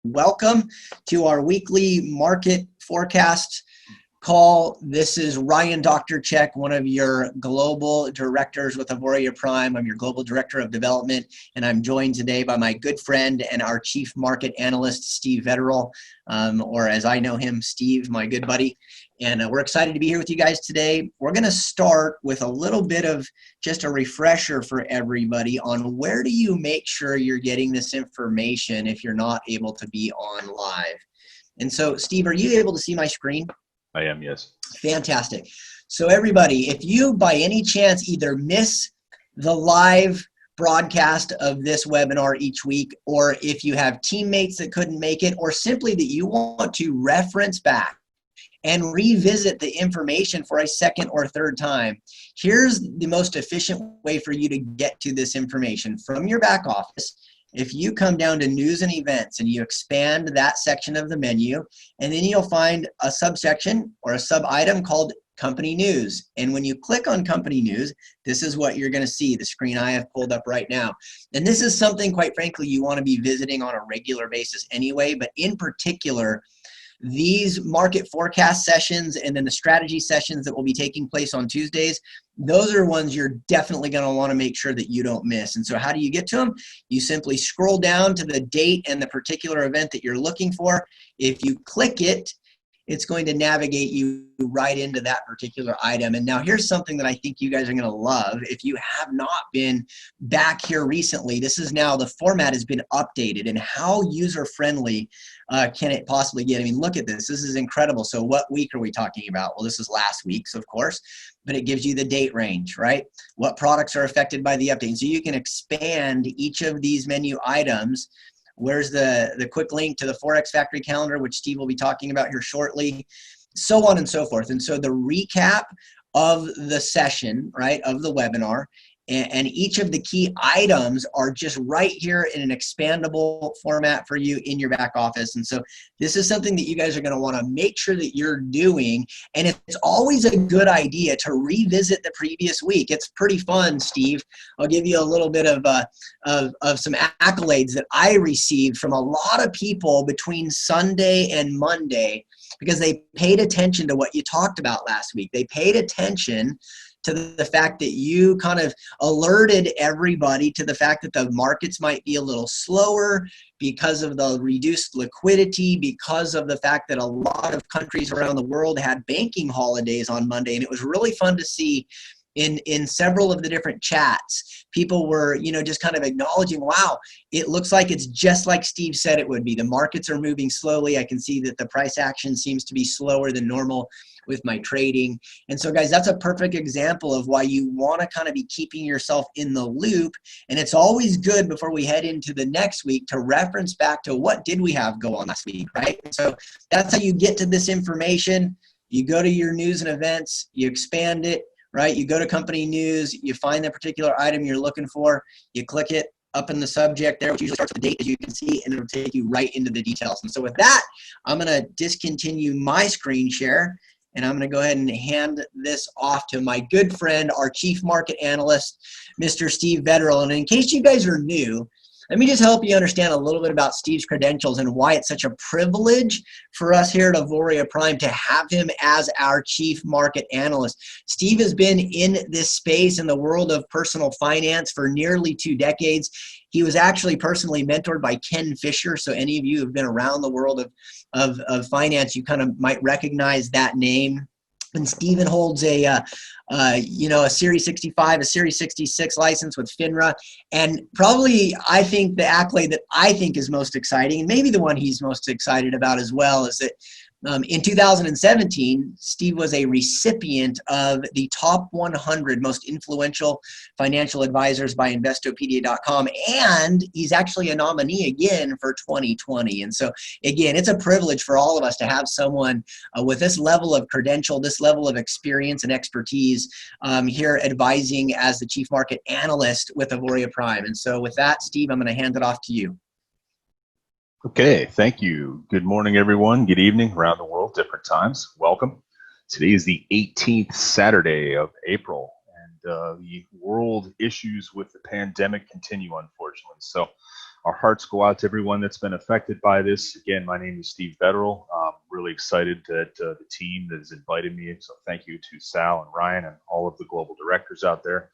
Welcome to our weekly market forecast call. This is Ryan Dr. Check, one of your global directors with Auvoria Prime. I'm your global director of development, and I'm joined today by my good friend and our chief market analyst, Steve Vetterl, or as I know him, Steve, my good buddy. And we're excited to be here with you guys today. We're going to start with a little bit of just a refresher for everybody on where do you make sure you're getting this information if you're not able to be on live. And so, Steve, are you able to see my screen? I am, yes. Fantastic. So everybody, if you by any chance either miss the live broadcast of this webinar each week, or if you have teammates that couldn't make it, or simply that you want to reference back and revisit the information for a second or third time, here's the most efficient way for you to get to this information from your back office. If you come down to news and events and you expand that section of the menu, and then you'll find a subsection or a sub item called company news. And when you click on company news, this is what you're going to see, the screen I have pulled up right now. And this is something, quite frankly, you want to be visiting on a regular basis anyway, but in particular, these market forecast sessions and then the strategy sessions that will be taking place on Tuesdays, those are ones you're definitely going to want to make sure that you don't miss. And so how do you get to them? You simply scroll down to the date and the particular event that you're looking for. If you click it, it's going to navigate you right into that particular item. And now here's something that I think you guys are going to love. If you have not been back here recently, this is now, the format has been updated, and how user-friendly can it possibly get? I mean, look at this. This is incredible. So what week are we talking about? Well, this is last week's, of course, but it gives you the date range, right? What products are affected by the update? So you can expand each of these menu items. Where's the quick link to the Forex Factory calendar, which Steve will be talking about here shortly, so on and so forth. And so the recap of the session, right, of the webinar, and each of the key items are just right here in an expandable format for you in your back office. And so this is something that you guys are going to want to make sure that you're doing. And it's always a good idea to revisit the previous week. It's pretty fun, Steve. I'll give you a little bit of some accolades that I received from a lot of people between Sunday and Monday, because they paid attention to what you talked about last week. They paid attention to the fact that you kind of alerted everybody to the fact that the markets might be a little slower because of the reduced liquidity, because of the fact that a lot of countries around the world had banking holidays on Monday. And it was really fun to see in several of the different chats, people were, just kind of acknowledging, wow, it looks like it's just like Steve said it would be. The markets are moving slowly. I can see that the price action seems to be slower than normal with my trading. And so guys, that's a perfect example of why you want to kind of be keeping yourself in the loop. And it's always good before we head into the next week to reference back to what did we have go on last week, right? So that's how you get to this information. You go to your news and events, you expand it, right? You go to company news, you find the particular item you're looking for, you click it up in the subject there, which usually starts with the date, as you can see, and it'll take you right into the details. And so with that, I'm going to discontinue my screen share, and I'm going to go ahead and hand this off to my good friend, our chief market analyst, Mr. Steve Vetterl. And in case you guys are new, let me just help you understand a little bit about Steve's credentials and why it's such a privilege for us here at Auvoria Prime to have him as our chief market analyst. Steve has been in this space in the world of personal finance for nearly 2 decades. He was actually personally mentored by Ken Fisher. So any of you who've been around the world of finance, you kind of might recognize that name. And Steven holds a Series 65, a Series 66 license with FINRA. And probably, I think the accolade that I think is most exciting, and maybe the one he's most excited about as well, is that in 2017, Steve was a recipient of the top 100 most influential financial advisors by Investopedia.com, and he's actually a nominee again for 2020. And so, again, it's a privilege for all of us to have someone with this level of credential, this level of experience and expertise here advising as the chief market analyst with Auvoria Prime. And so with that, Steve, I'm going to hand it off to you. Okay, thank you. Good morning, everyone. Good evening around the world, different times. Welcome. Today is the 18th Saturday of April, and the world issues with the pandemic continue, unfortunately. So our hearts go out to everyone that's been affected by this. Again, my name is Steve Betterell. I'm really excited that the team that has invited me. So thank you to Sal and Ryan and all of the global directors out there.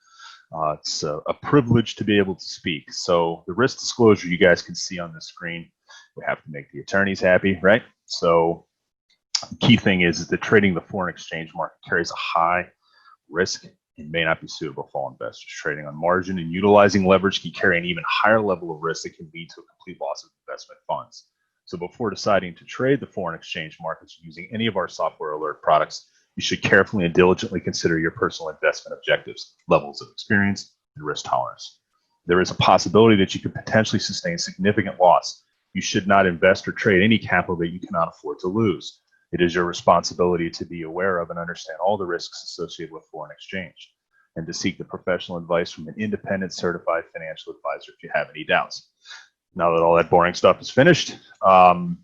It's a privilege to be able to speak. So the risk disclosure you guys can see on the screen. We have to make the attorneys happy, right? So the key thing is that trading the foreign exchange market carries a high risk and may not be suitable for all investors. Trading on margin and utilizing leverage can carry an even higher level of risk that can lead to a complete loss of investment funds. So before deciding to trade the foreign exchange markets using any of our software alert products, you should carefully and diligently consider your personal investment objectives, levels of experience, and risk tolerance. There is a possibility that you could potentially sustain significant loss. You should not invest or trade any capital that you cannot afford to lose. It is your responsibility to be aware of and understand all the risks associated with foreign exchange and to seek the professional advice from an independent certified financial advisor if you have any doubts. Now that all that boring stuff is finished, for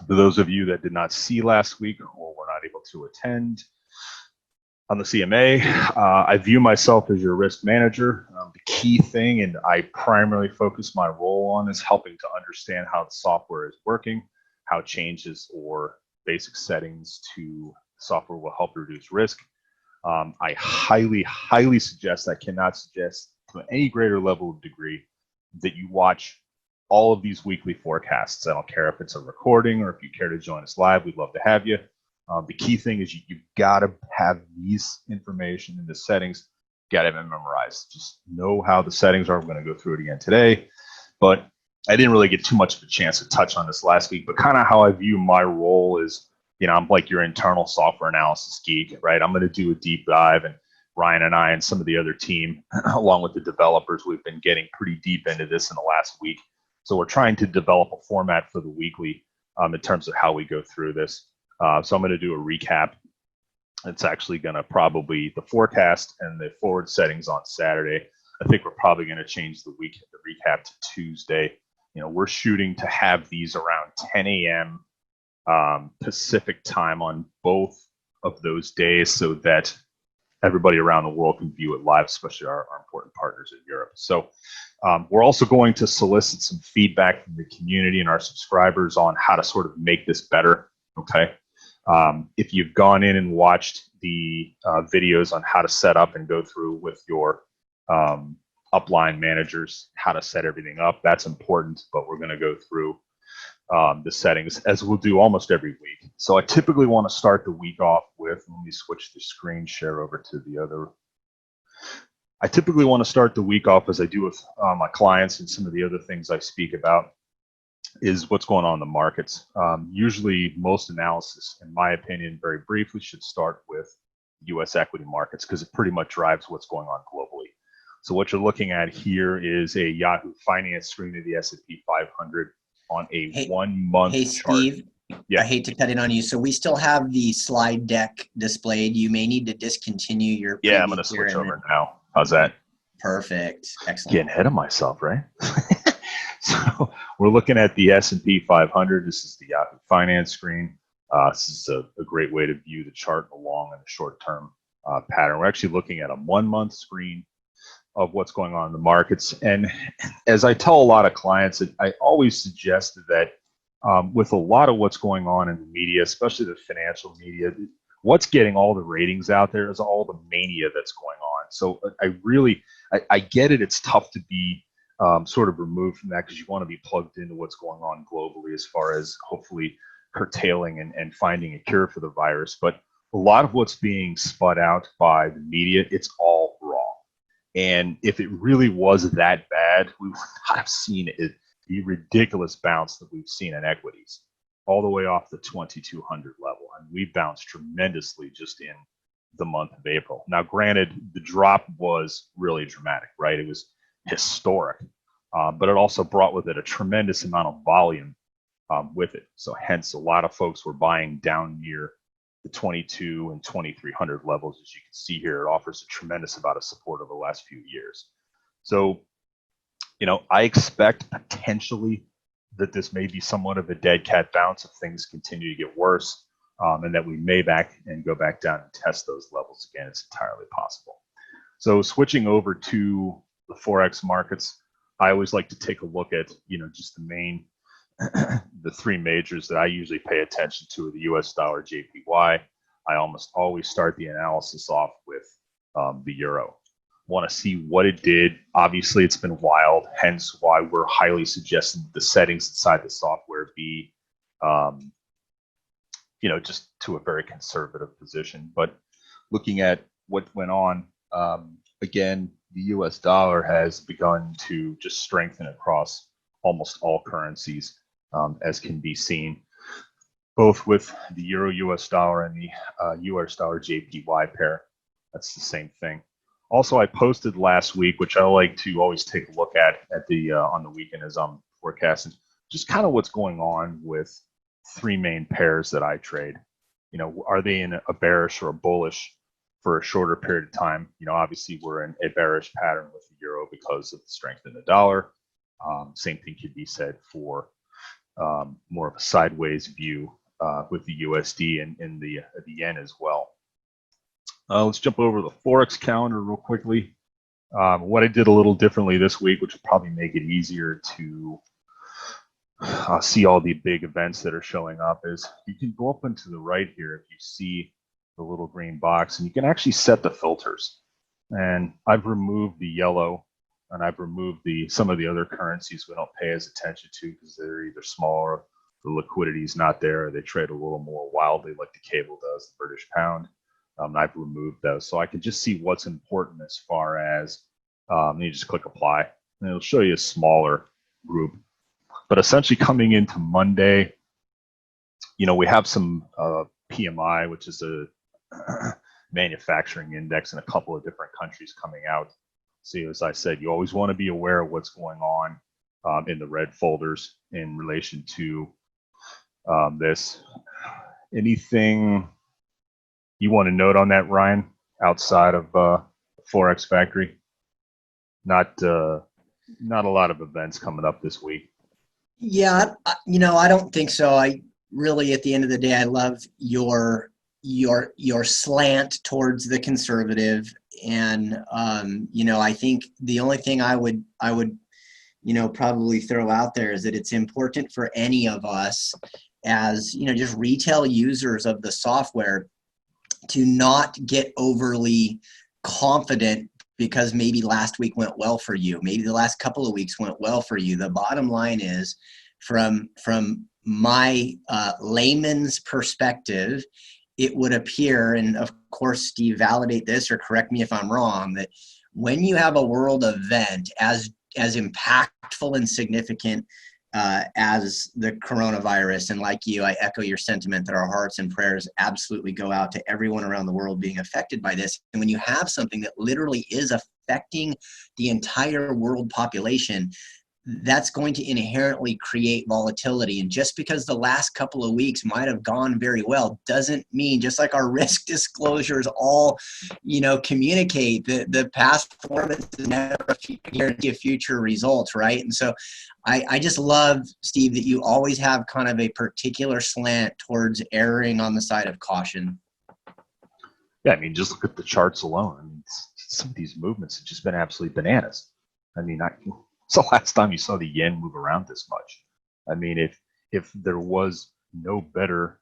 those of you that did not see last week or were not able to attend on the CMA, I view myself as your risk manager. The key thing, and I primarily focus my role on, is helping to understand how the software is working, how changes or basic settings to software will help reduce risk. I highly suggest, I cannot suggest to any greater level of degree, that you watch all of these weekly forecasts. I don't care if it's a recording or if you care to join us live, we'd love to have you. The key thing is you've got to have these information in the settings, got to have it memorized. Just know how the settings are. We're going to go through it again today, but I didn't really get too much of a chance to touch on this last week, but kind of how I view my role is, I'm like your internal software analysis geek, right? I'm going to do a deep dive, and Ryan and I and some of the other team, along with the developers, we've been getting pretty deep into this in the last week. So we're trying to develop a format for the weekly in terms of how we go through this. So I'm going to do a recap. It's actually going to probably the forecast and the forward settings on Saturday. I think we're probably going to change the recap to Tuesday. We're shooting to have these around 10 a.m. Pacific time on both of those days so that everybody around the world can view it live, especially our important partners in Europe. So we're also going to solicit some feedback from the community and our subscribers on how to sort of make this better, okay? If you've gone in and watched the videos on how to set up and go through with your upline managers, how to set everything up, that's important, but we're going to go through the settings as we'll do almost every week. So I typically want to start the week off with, let me switch the screen share over to the other. I typically want to start the week off, as I do with my clients and some of the other things I speak about, is what's going on in the markets. Usually most analysis, in my opinion, very briefly, should start with US equity markets because it pretty much drives what's going on globally. So what you're looking at here is a Yahoo Finance screen of the S&P 500 on a 1 month Hey, chart. Steve, Yeah. I hate to cut in on you. So we still have the slide deck displayed. You may need to discontinue your Yeah, I'm going to switch over now. How's that? Perfect. Excellent. Getting ahead of myself, right? So we're looking at the S&P 500. This is the Yahoo Finance screen. This is a great way to view the chart along in a short-term pattern. We're actually looking at a 1 month screen of what's going on in the markets. And as I tell a lot of clients, I always suggest that with a lot of what's going on in the media, especially the financial media, what's getting all the ratings out there is all the mania that's going on. So I get it. It's tough to be sort of removed from that because you want to be plugged into what's going on globally as far as hopefully curtailing and finding a cure for the virus. But a lot of what's being spun out by the media, it's all wrong. And if it really was that bad, we would not have seen the ridiculous bounce that we've seen in equities all the way off the 2200 level. And we bounced tremendously just in the month of April. Now, granted, the drop was really dramatic, right? It was historic, but it also brought with it a tremendous amount of volume with it. So hence, a lot of folks were buying down near the 22 and 2300 levels. As you can see here, it offers a tremendous amount of support over the last few years. So, I expect potentially that this may be somewhat of a dead cat bounce if things continue to get worse. and that we may go back down and test those levels again. It's entirely possible. So switching over to the Forex markets, I always like to take a look at, just the main, the three majors that I usually pay attention to are the US dollar, JPY. I almost always start the analysis off with the euro. Want to see what it did. Obviously, it's been wild, hence why we're highly suggesting the settings inside the software be, just to a very conservative position. But looking at what went on, again, the US dollar has begun to just strengthen across almost all currencies, as can be seen, both with the euro US dollar and the US dollar JPY pair. That's the same thing. Also, I posted last week, which I like to always take a look at the on the weekend as I'm forecasting, just kind of what's going on with three main pairs that I trade. Are they in a bearish or a bullish for a shorter period of time? Obviously we're in a bearish pattern with the euro because of the strength in the dollar. Same thing could be said for more of a sideways view with the USD and the yen as well. Let's jump over to the Forex calendar real quickly. What I did a little differently this week, which will probably make it easier to see all the big events that are showing up, is you can go up and to the right here if you see the little green box, and you can actually set the filters. And I've removed the yellow, and I've removed some of the other currencies we don't pay as attention to because they're either smaller, the liquidity is not there, or they trade a little more wildly like the cable does, the British pound. I've removed those, so I can just see what's important as far as, you just click apply, and it'll show you a smaller group. But essentially coming into Monday, we have some PMI, which is a manufacturing index in a couple of different countries coming out. So as I said, you always want to be aware of what's going on in the red folders in relation to this. Anything you want to note on that, Ryan, outside of Forex Factory? Not a lot of events coming up this week. Yeah, I don't think so. I really, at the end of the day, I love your slant towards the conservative, and I think the only thing I would probably throw out there is that it's important for any of us as just retail users of the software to not get overly confident because maybe last week went well for you, maybe the last couple of weeks went well for you. The bottom line is, from my layman's perspective, it would appear, and of course, Steve, validate this or correct me if I'm wrong, that when you have a world event as impactful and significant as the coronavirus, and like you, I echo your sentiment that our hearts and prayers absolutely go out to everyone around the world being affected by this. And when you have something that literally is affecting the entire world population, that's going to inherently create volatility. And just because the last couple of weeks might have gone very well doesn't mean, just like our risk disclosures all, communicate, that the past performance is never a guarantee of future results, right? And so I just love, Steve, that you always have kind of a particular slant towards erring on the side of caution. Yeah, just look at the charts alone. Some of these movements have just been absolutely bananas. It's the last time you saw the yen move around this much. If there was no better,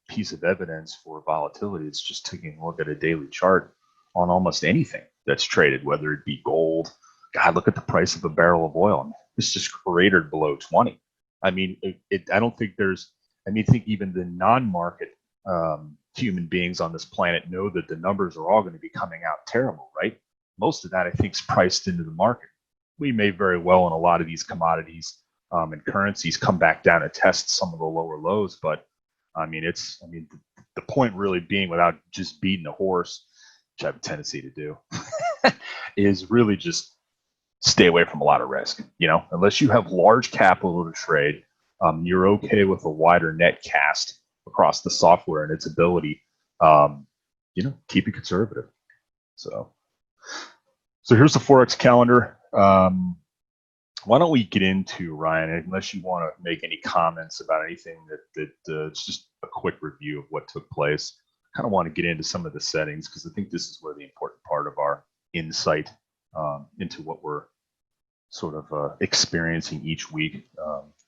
piece of evidence for volatility, it's just taking a look at a daily chart on almost anything that's traded, whether it be gold. God, look at the price of a barrel of oil. It's just cratered below 20. I don't think think even the non-market human beings on this planet know that the numbers are all going to be coming out terrible, right? Most of that, I think, is priced into the market. We may very well, in a lot of these commodities and currencies, come back down and test some of the lower lows. But the point really being, without just beating a horse, which I have a tendency to do, is really just stay away from a lot of risk. Unless you have large capital to trade, you're okay with a wider net cast across the software and its ability. Keep it conservative. So here's the Forex calendar. Why don't we get into, Ryan, unless you want to make any comments about anything that it's just a quick review of what took place. Kind of want to get into some of the settings because I think this is where the important part of our insight into what we're sort of experiencing each week.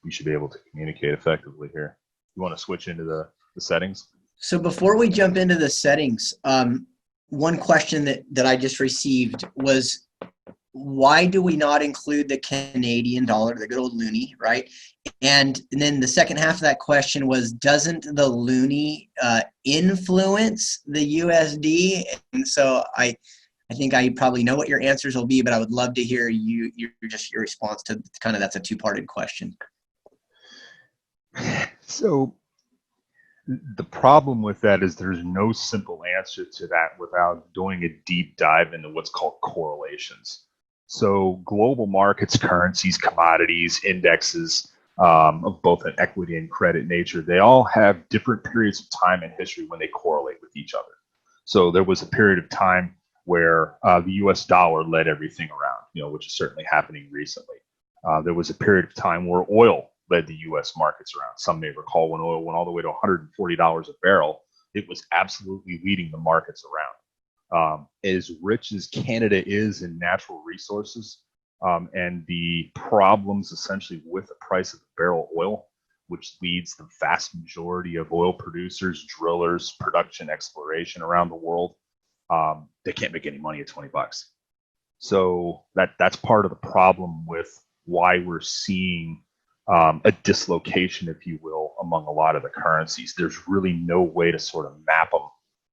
We should be able to communicate effectively here. You want to switch into the settings? So before we jump into the settings, one question that I just received was, why do we not include the Canadian dollar, the good old loonie, right? And then the second half of that question was, doesn't the loonie influence the USD? And so I think I probably know what your answers will be, but I would love to hear your response to kind of, that's a two-parted question. So the problem with that is there's no simple answer to that without doing a deep dive into what's called correlations. So global markets, currencies, commodities, indexes of both an equity and credit nature, they all have different periods of time in history when they correlate with each other. So there was a period of time where the US dollar led everything around, which is certainly happening recently. There was a period of time where oil led the U.S. markets around. Some may recall when oil went all the way to $140 a barrel, it was absolutely leading the markets around. As rich as Canada is in natural resources and the problems essentially with the price of a barrel of oil, which leads the vast majority of oil producers, drillers, production, exploration around the world, they can't make any money at $20. So that's part of the problem with why we're seeing a dislocation, if you will, among a lot of the currencies. There's really no way to sort of map them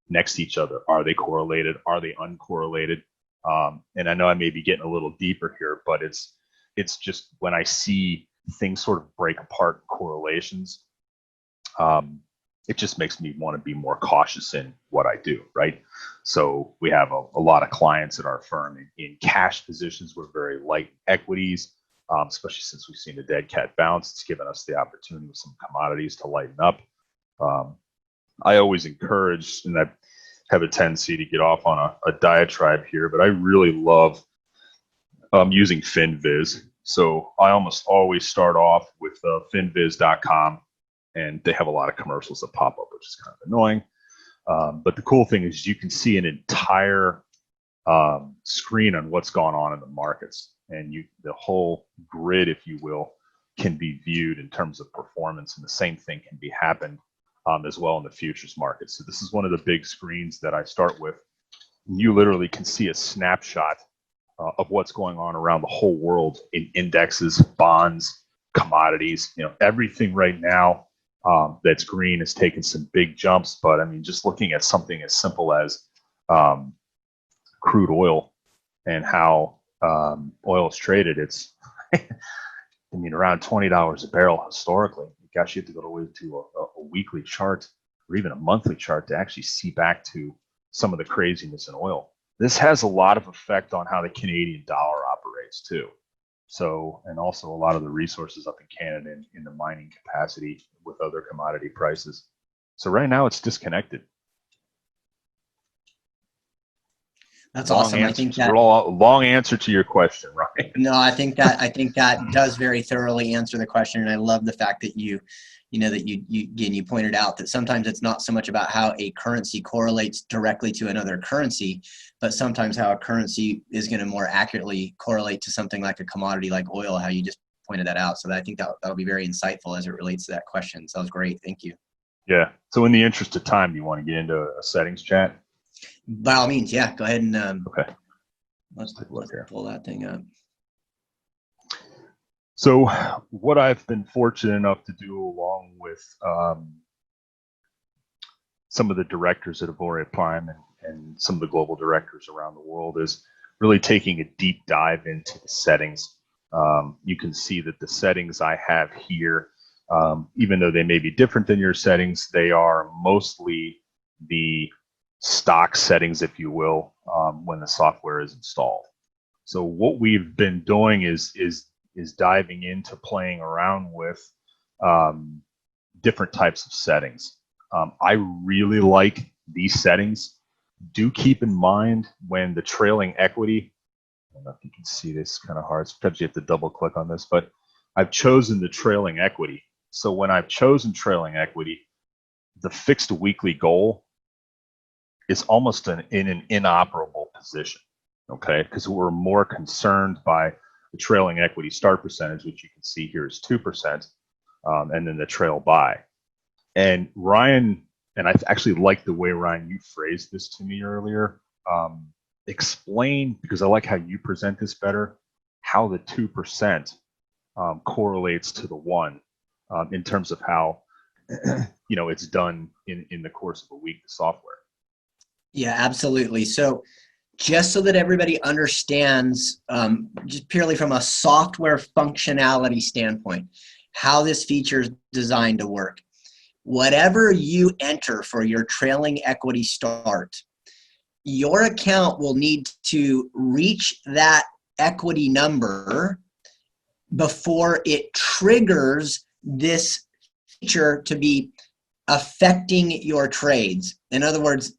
next to each other. Are they correlated? Are they uncorrelated? And I know I may be getting a little deeper here, but it's just when I see things sort of break apart in correlations, it just makes me want to be more cautious in what I do, right? So we have a lot of clients at our firm in cash positions. We're very light equities. Especially since we've seen a dead cat bounce. It's given us the opportunity with some commodities to lighten up. I always encourage, and I have a tendency to get off on a diatribe here, but I really love using FinViz. So I almost always start off with finviz.com, and they have a lot of commercials that pop up, which is kind of annoying. But the cool thing is you can see an entire screen on what's going on in the markets. And the whole grid, if you will, can be viewed in terms of performance, and the same thing can be happened as well in the futures market. So this is one of the big screens that I start with. You literally can see a snapshot of what's going on around the whole world in indexes, bonds, commodities. Everything right now that's green is taking some big jumps. But I mean, just looking at something as simple as crude oil and how oil is traded, it's around $20 a barrel historically. Gosh, you have to go away to a weekly chart or even a monthly chart to actually see back to some of the craziness in oil. This has a lot of effect on how the Canadian dollar operates too. So, and also a lot of the resources up in Canada in the mining capacity with other commodity prices. So right now it's disconnected. That's awesome. I think that long answer to your question, right? No, I think that does very thoroughly answer the question, and I love the fact that you pointed out that sometimes it's not so much about how a currency correlates directly to another currency, but sometimes how a currency is going to more accurately correlate to something like a commodity like oil. How you just pointed that out, so I think that'll be very insightful as it relates to that question. So that was great. Thank you. Yeah. So in the interest of time, do you want to get into a settings chat? By all means, yeah. Go ahead and okay. Let's pull that thing up. So what I've been fortunate enough to do, along with some of the directors at Auvoria Prime and some of the global directors around the world, is really taking a deep dive into the settings. You can see that the settings I have here, even though they may be different than your settings, they are mostly the stock settings, if you will, when the software is installed. So what we've been doing is diving into playing around with different types of settings. I really like these settings. Do keep in mind when the trailing equity, I don't know if you can see this, kind of hard, sometimes you have to double click on this, but I've chosen the trailing equity. So when I've chosen trailing equity, the fixed weekly goal is almost in an inoperable position, okay? Because we're more concerned by the trailing equity start percentage, which you can see here is 2%, and then the trail by. And Ryan, and I actually like the way, Ryan, you phrased this to me earlier. Explain, because I like how you present this better, how the 2% correlates to the 1 in terms of how it's done in the course of a week, the software. Yeah, absolutely. So just so that everybody understands, just purely from a software functionality standpoint, how this feature is designed to work. Whatever you enter for your trailing equity start, your account will need to reach that equity number before it triggers this feature to be affecting your trades. In other words,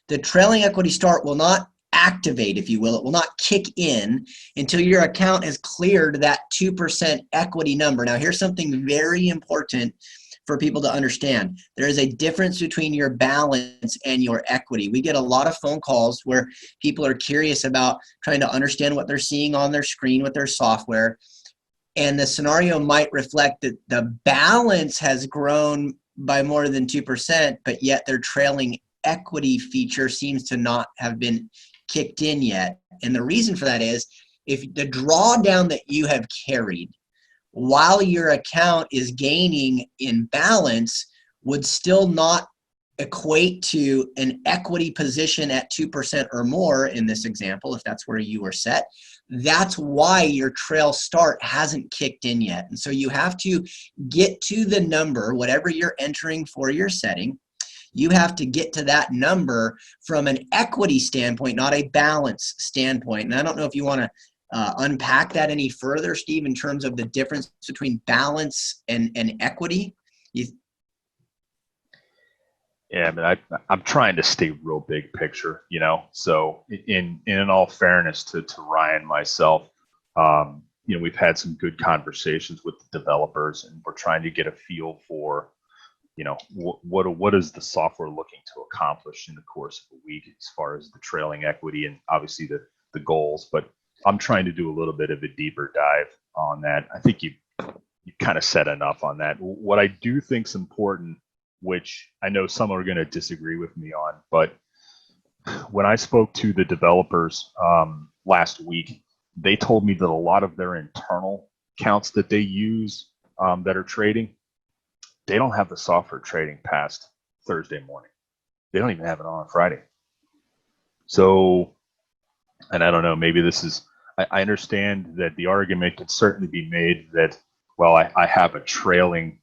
the trailing equity start will not activate, if you will. It will not kick in until your account has cleared that 2% equity number. Now, here's something very important for people to understand. There is a difference between your balance and your equity. We get a lot of phone calls where people are curious about trying to understand what they're seeing on their screen with their software. And the scenario might reflect that the balance has grown by more than 2%, but yet their trailing equity feature seems to not have been kicked in yet. And the reason for that is if the drawdown that you have carried while your account is gaining in balance would still not equate to an equity position at 2% or more in this example, if that's where you were set. That's why your trail start hasn't kicked in yet. And so you have to get to the number, whatever you're entering for your setting, you have to get to that number from an equity standpoint, not a balance standpoint. And I don't know if you want to unpack that any further, Steve, in terms of the difference between balance and equity. Yeah, but I'm trying to stay real big picture, So in all fairness to Ryan, myself, we've had some good conversations with the developers, and we're trying to get a feel for, what is the software looking to accomplish in the course of a week as far as the trailing equity and obviously the goals. But I'm trying to do a little bit of a deeper dive on that. I think you kind of said enough on that. What I do think is important, which I know some are going to disagree with me on, but when I spoke to the developers last week, they told me that a lot of their internal accounts that they use that are trading, they don't have the software trading past Thursday morning. They don't even have it on Friday. So, and I don't know, maybe this is, I understand that the argument could certainly be made that, well, I have a trailing,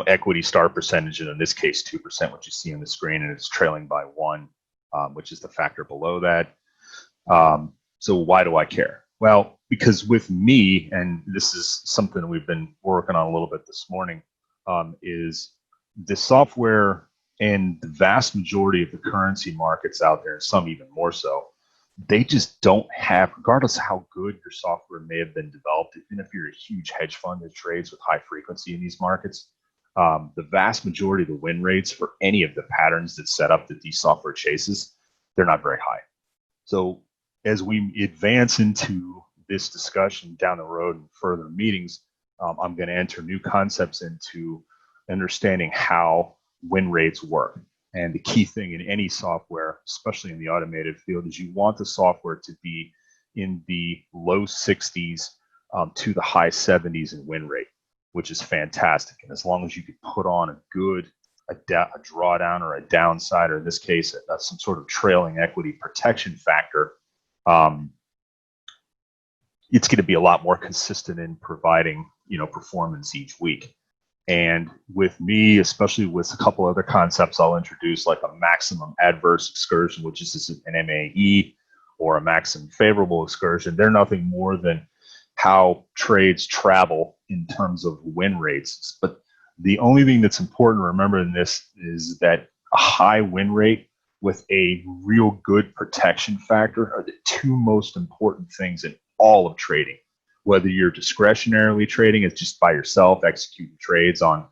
equity start percentage, and in this case, 2%, which you see on the screen, and it's trailing by 1, which is the factor below that. So why do I care? Well, because with me, and this is something we've been working on a little bit this morning, is the software and the vast majority of the currency markets out there, and some even more so, they just don't have, regardless of how good your software may have been developed, even if you're a huge hedge fund that trades with high frequency in these markets, the vast majority of the win rates for any of the patterns that set up that these software chases, they're not very high. So as we advance into this discussion down the road in further meetings, I'm going to enter new concepts into understanding how win rates work. And the key thing in any software, especially in the automated field, is you want the software to be in the low 60s to the high 70s in win rate, which is fantastic. And as long as you can put on a good a drawdown or a downside, or in this case, some sort of trailing equity protection factor, it's going to be a lot more consistent in providing, performance each week. And with me, especially with a couple other concepts I'll introduce, like a maximum adverse excursion, which is an MAE, or a maximum favorable excursion, they're nothing more than how trades travel in terms of win rates. But the only thing that's important to remember in this is that a high win rate with a real good protection factor are the two most important things in all of trading. Whether you're discretionarily trading, it's just by yourself executing trades on,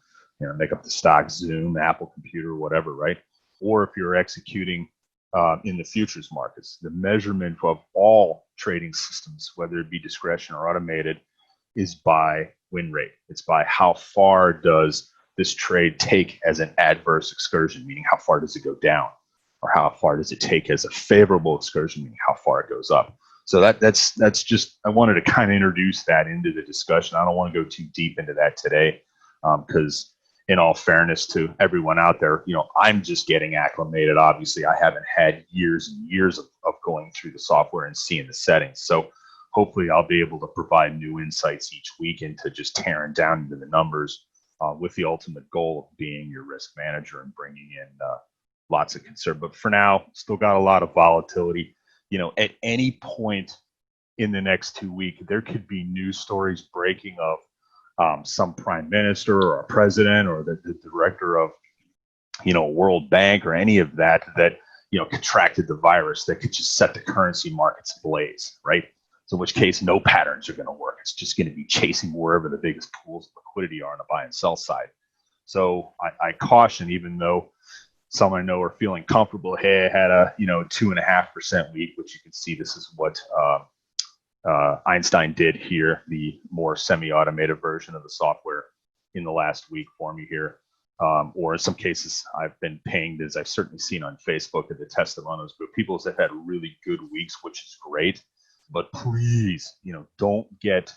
make up the stock, Zoom, Apple Computer, whatever, right? Or if you're executing in the futures markets, the measurement of all trading systems, whether it be discretion or automated, is by win rate. It's by how far does this trade take as an adverse excursion, meaning how far does it go down, or how far does it take as a favorable excursion, meaning how far it goes up. So that's just, I wanted to kind of introduce that into the discussion. I don't want to go too deep into that today, because in all fairness to everyone out there, I'm just getting acclimated. Obviously, I haven't had years and years of going through the software and seeing the settings. So hopefully I'll be able to provide new insights each week into just tearing down into the numbers, with the ultimate goal of being your risk manager and bringing in lots of concern. But for now, still got a lot of volatility. At any point in the next 2 weeks, there could be news stories breaking of some prime minister or a president or the director of, World Bank or any of that, contracted the virus that could just set the currency markets ablaze, right? So in which case, no patterns are going to work. It's just going to be chasing wherever the biggest pools of liquidity are on the buy and sell side. So I caution, even though some I know are feeling comfortable. Hey, I had a 2.5% week, which you can see this is what Einstein did here, the more semi-automated version of the software in the last week for me here. Or in some cases, I've been pinged, as I've certainly seen on Facebook, at the testimonials, but people have had really good weeks, which is great. But please, don't get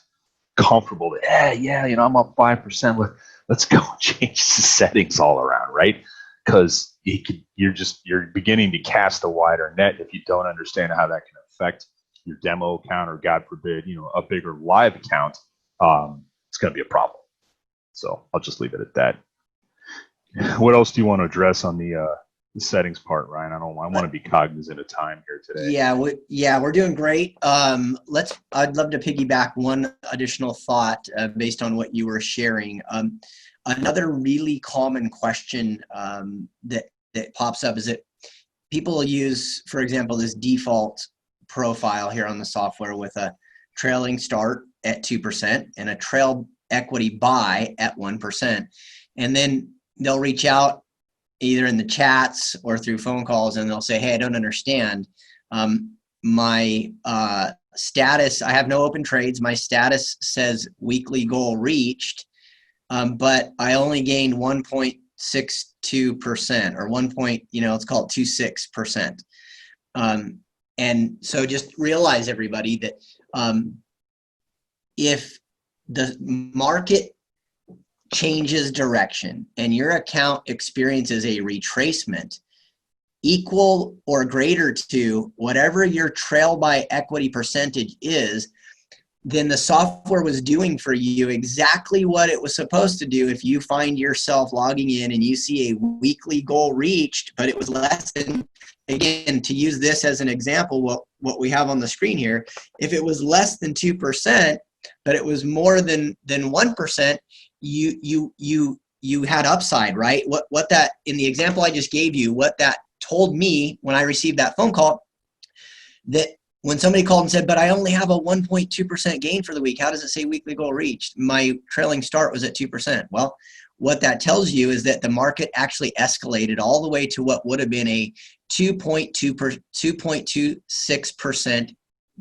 comfortable that, I'm up 5%. Let's go change the settings all around, right? Because you're beginning to cast a wider net if you don't understand how that can affect your demo account, or God forbid, a bigger live account. It's going to be a problem. So I'll just leave it at that. What else do you want to address on the settings part, Ryan? I want to be cognizant of time here today. Yeah, we're doing great. I'd love to piggyback one additional thought based on what you were sharing. Another really common question that pops up is that people use, for example, this default profile here on the software with a trailing start at 2% and a trail equity buy at 1%. And then they'll reach out either in the chats or through phone calls, and they'll say, hey, I don't understand. My status, I have no open trades. My status says weekly goal reached, but I only gained 1.62% or let's call it 26%. And so just realize, everybody, that if the market changes direction and your account experiences a retracement equal or greater to whatever your trail by equity percentage is, then the software was doing for you exactly what it was supposed to do. If you find yourself logging in and you see a weekly goal reached, but it was less than, again, to use this as an example, what we have on the screen here, if it was less than 2%, but it was more than 1%, you had upside, right? What that, in the example I just gave you, what that told me when I received that phone call, that when somebody called and said, but I only have a 1.2% gain for the week, how does it say weekly goal reached? My trailing start was at 2%. Well, what that tells you is that the market actually escalated all the way to what would have been a 2.26%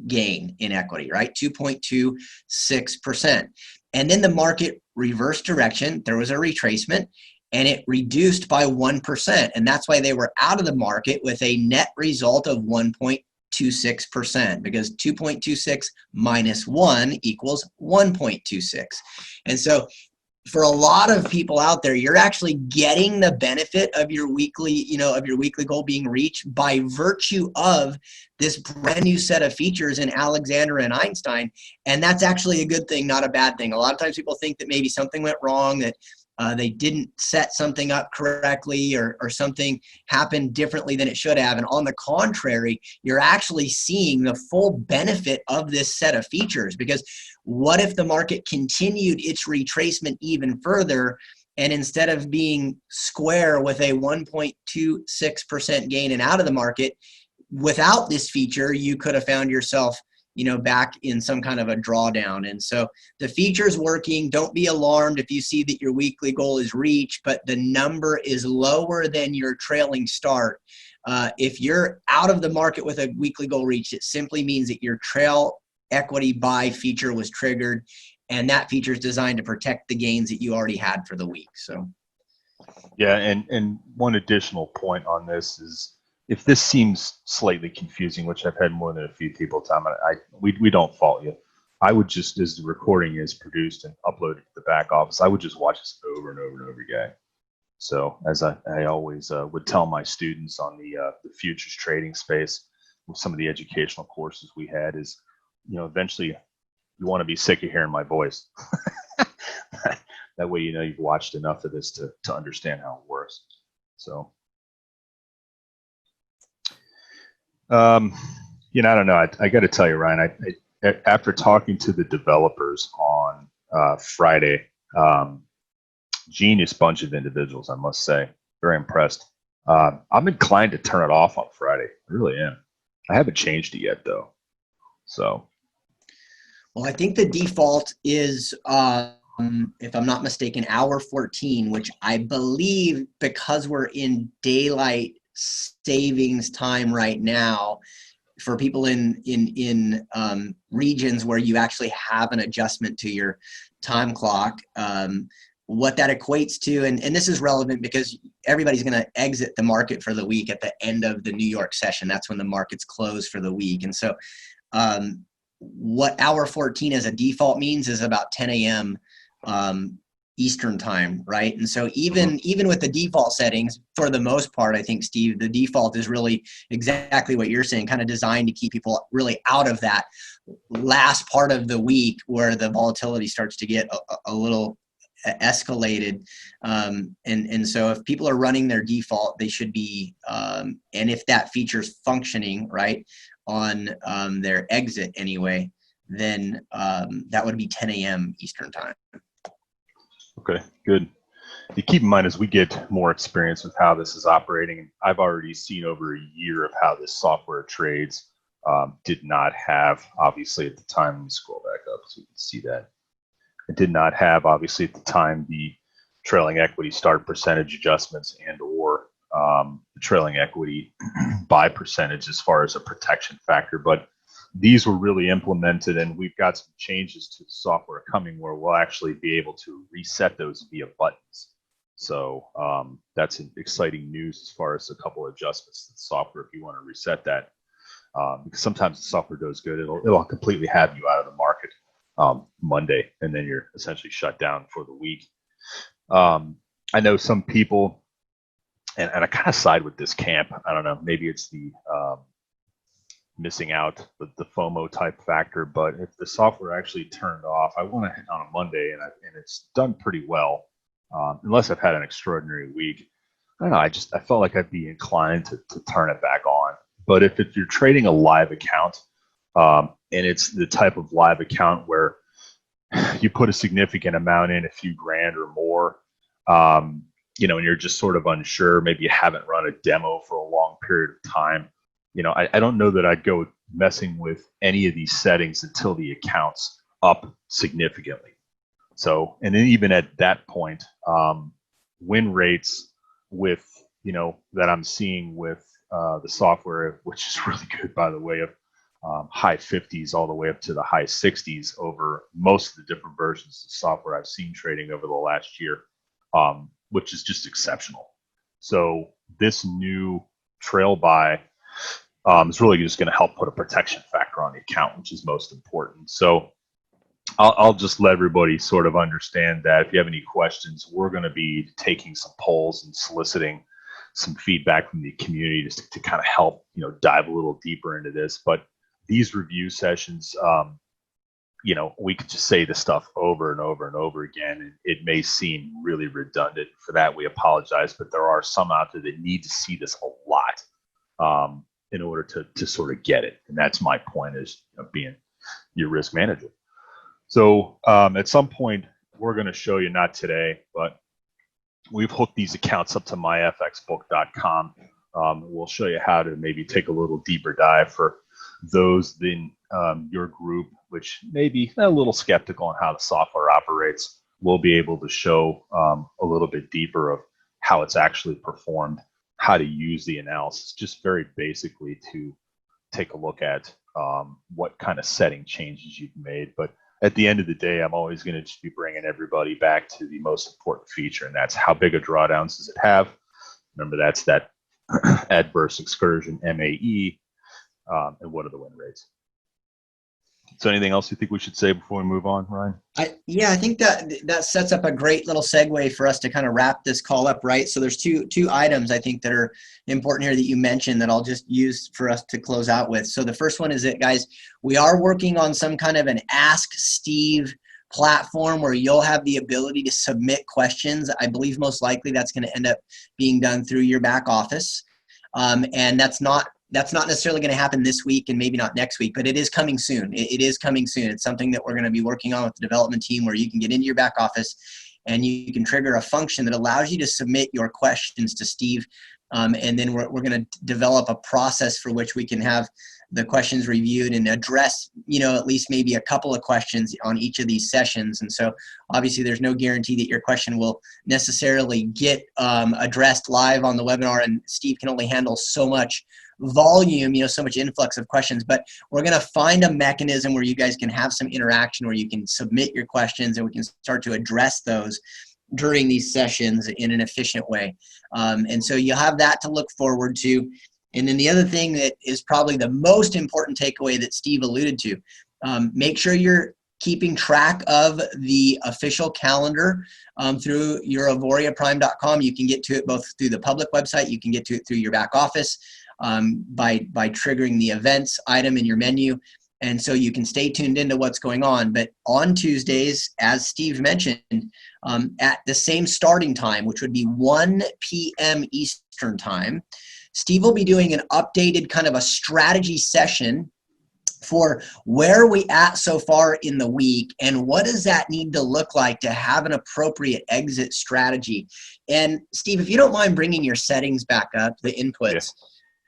gain in equity, right? 2.26%. And then the market reversed direction. There was a retracement and it reduced by 1%. And that's why they were out of the market with a net result of 1.26%, because 2.26 minus 1 equals 1.26. And so for a lot of people out there, you're actually getting the benefit of your weekly, goal being reached by virtue of this brand new set of features in Alexander and Einstein. And that's actually a good thing, not a bad thing. A lot of times people think that maybe something went wrong, that they didn't set something up correctly, or something happened differently than it should have. And on the contrary, you're actually seeing the full benefit of this set of features, because what if the market continued its retracement even further, and instead of being square with a 1.26% gain and out of the market, without this feature, you could have found yourself back in some kind of a drawdown. And so the feature's working. Don't be alarmed if you see that your weekly goal is reached, but the number is lower than your trailing start. If you're out of the market with a weekly goal reached, it simply means that your trail equity buy feature was triggered, and that feature is designed to protect the gains that you already had for the week. So yeah, and one additional point on this is, if this seems slightly confusing, which I've had more than a few people tell me, we don't fault you. I would just, as the recording is produced and uploaded to the back office, I would just watch this over and over and over again. So as I always would tell my students on the futures trading space with some of the educational courses we had is, eventually you want to be sick of hearing my voice. That way, you've watched enough of this to understand how it works. So, I don't know. I got to tell you, Ryan, after talking to the developers on Friday, genius bunch of individuals, I must say, very impressed. I'm inclined to turn it off on Friday. I really am. I haven't changed it yet, though. So, well, I think the default is, if I'm not mistaken, hour 14, which I believe, because we're in daylight savings time right now, for people in regions where you actually have an adjustment to your time clock, what that equates to, and this is relevant because everybody's going to exit the market for the week at the end of the New York session. That's when the markets close for the week. And so what hour 14 as a default means is about 10 a.m. Eastern time, right? And so even with the default settings, for the most part, I think, Steve, the default is really exactly what you're saying, kind of designed to keep people really out of that last part of the week where the volatility starts to get a little escalated. And so if people are running their default, they should be, and if that feature's functioning right on their exit anyway, then that would be 10 a.m. Eastern time. Okay, good. You keep in mind, as we get more experience with how this is operating, I've already seen over a year of how this software trades. Did not have, obviously at the time, let me scroll back up so you can see that. It did not have, obviously at the time, the trailing equity start percentage adjustments and or the trailing equity buy percentage as far as a protection factor. But these were really implemented, and we've got some changes to the software coming where we'll actually be able to reset those via buttons. So that's an exciting news as far as a couple of adjustments to the software if you want to reset that. Because sometimes the software does good. It'll completely have you out of the market Monday, and then you're essentially shut down for the week. I know some people, and I kind of side with this camp. I don't know, maybe it's the missing out, the FOMO type factor, but if the software actually turned off, I want to hit on a Monday, and it's done pretty well, unless I've had an extraordinary week. I don't know, I felt like I'd be inclined to turn it back on. But if you're trading a live account, and it's the type of live account where you put a significant amount in, a few grand or more, and you're just sort of unsure, maybe you haven't run a demo for a long period of time, I don't know that I'd go messing with any of these settings until the account's up significantly. So, and then even at that point, win rates with, that I'm seeing with the software, which is really good, by the way, of high 50s all the way up to the high 60s over most of the different versions of software I've seen trading over the last year, which is just exceptional. So this new trail buy is really just going to help put a protection factor on the account, which is most important. So I'll just let everybody sort of understand that if you have any questions, we're going to be taking some polls and soliciting some feedback from the community just to kind of help, dive a little deeper into this. But these review sessions, we could just say this stuff over and over and over again, and it may seem really redundant. For that, we apologize, but there are some out there that need to see this a lot in order to sort of get it. And that's my point, is being your risk manager. So at some point, we're going to show you, not today, but we've hooked these accounts up to myfxbook.com. We'll show you how to maybe take a little deeper dive for those in your group, which may be a little skeptical on how the software operates, will be able to show a little bit deeper of how it's actually performed, how to use the analysis, just very basically to take a look at what kind of setting changes you've made. But at the end of the day, I'm always going to just be bringing everybody back to the most important feature, and that's how big a drawdowns does it have. Remember, that's that adverse excursion, MAE, and what are the win rates. So anything else you think we should say before we move on, Ryan? I think that sets up a great little segue for us to kind of wrap this call up, right? So there's two items I think that are important here that you mentioned that I'll just use for us to close out with. So the first one is that, guys, we are working on some kind of an Ask Steve platform where you'll have the ability to submit questions. I believe most likely that's going to end up being done through your back office. And that's not necessarily going to happen this week and maybe not next week, but it is coming soon. It is coming soon. It's something that we're going to be working on with the development team where you can get into your back office and you can trigger a function that allows you to submit your questions to Steve. And then we're going to develop a process for which we can have the questions reviewed and address, at least maybe a couple of questions on each of these sessions. And so obviously there's no guarantee that your question will necessarily get addressed live on the webinar, and Steve can only handle so much volume, so much influx of questions, but we're going to find a mechanism where you guys can have some interaction, where you can submit your questions and we can start to address those during these sessions in an efficient way. And so you'll have that to look forward to. And then the other thing that is probably the most important takeaway that Steve alluded to, make sure you're keeping track of the official calendar through your AuvoriaPrime.com. You can get to it both through the public website, you can get to it through your back office by triggering the events item in your menu. And so you can stay tuned into what's going on. But on Tuesdays, as Steve mentioned, at the same starting time, which would be 1 p.m. Eastern time, Steve will be doing an updated kind of a strategy session for where are we at so far in the week and what does that need to look like to have an appropriate exit strategy. And Steve, if you don't mind bringing your settings back up, the inputs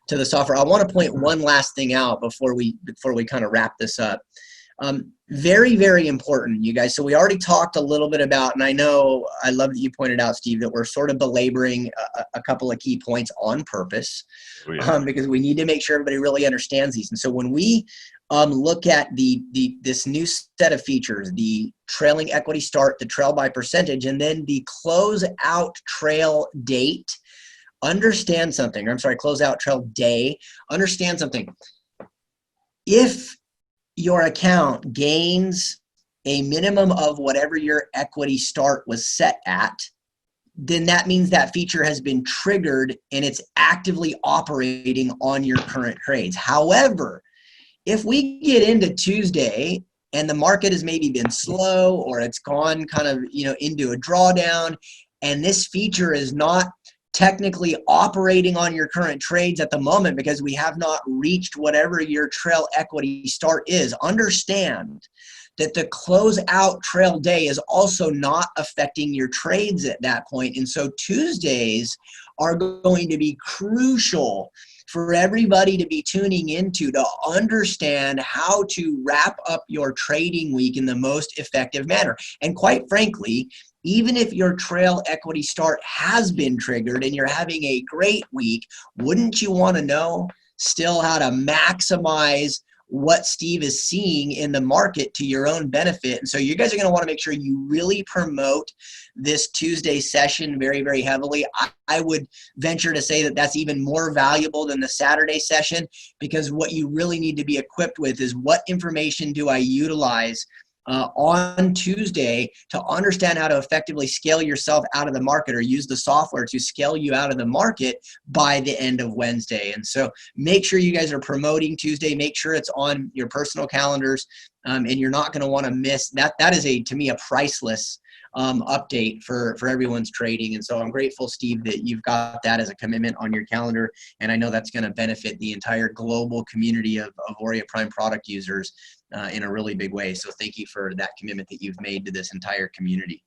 to the software, I want to point one last thing out before we kind of wrap this up. Very, very important, you guys. So we already talked a little bit about, and I know I love that you pointed out, Steve, that we're sort of belaboring a couple of key points on purpose, because we need to make sure everybody really understands these. And so when we look at this new set of features, the trailing equity start, the trail by percentage, and then the close out trail date, understand something, or I'm sorry, close out trail day, understand something. If your account gains a minimum of whatever your equity start was set at, then that means that feature has been triggered and it's actively operating on your current trades. However, if we get into Tuesday and the market has maybe been slow or it's gone kind of, into a drawdown, and this feature is not technically operating on your current trades at the moment because we have not reached whatever your trail equity start is, understand that the closeout trail day is also not affecting your trades at that point. And so Tuesdays are going to be crucial for everybody to be tuning into to understand how to wrap up your trading week in the most effective manner. And quite frankly, even if your trail equity start has been triggered and you're having a great week, wouldn't you want to know still how to maximize what Steve is seeing in the market to your own benefit? And so you guys are going to want to make sure you really promote this Tuesday session very, very heavily. I would venture to say that that's even more valuable than the Saturday session, because what you really need to be equipped with is what information do I utilize on Tuesday to understand how to effectively scale yourself out of the market, or use the software to scale you out of the market by the end of Wednesday. And so make sure you guys are promoting Tuesday. Make sure it's on your personal calendars, and you're not going to want to miss that. That is, to me, a priceless update for everyone's trading. And so I'm grateful, Steve, that you've got that as a commitment on your calendar. And I know that's going to benefit the entire global community of Auvoria Prime product users in a really big way. So thank you for that commitment that you've made to this entire community.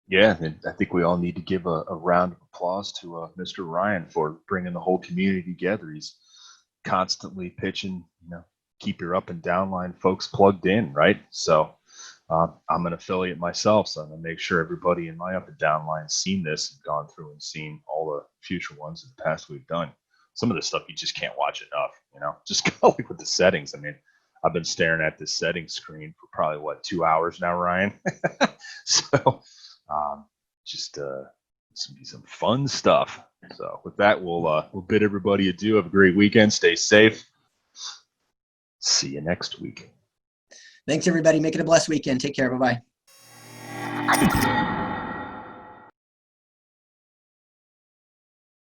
Yeah, and I think we all need to give a round of applause to Mr. Ryan for bringing the whole community together. He's constantly pitching, keep your up and downline folks plugged in, right? So I'm an affiliate myself, so I'm going to make sure everybody in my up and downline seen this and gone through and seen all the future ones in the past we've done. Some of the stuff you just can't watch enough, just go like with the settings. I mean, I've been staring at this settings screen for probably 2 hours now, Ryan. So just some fun stuff. So with that, we'll bid everybody adieu. Have a great weekend. Stay safe. See you next week. Thanks, everybody. Make it a blessed weekend. Take care. Bye-bye.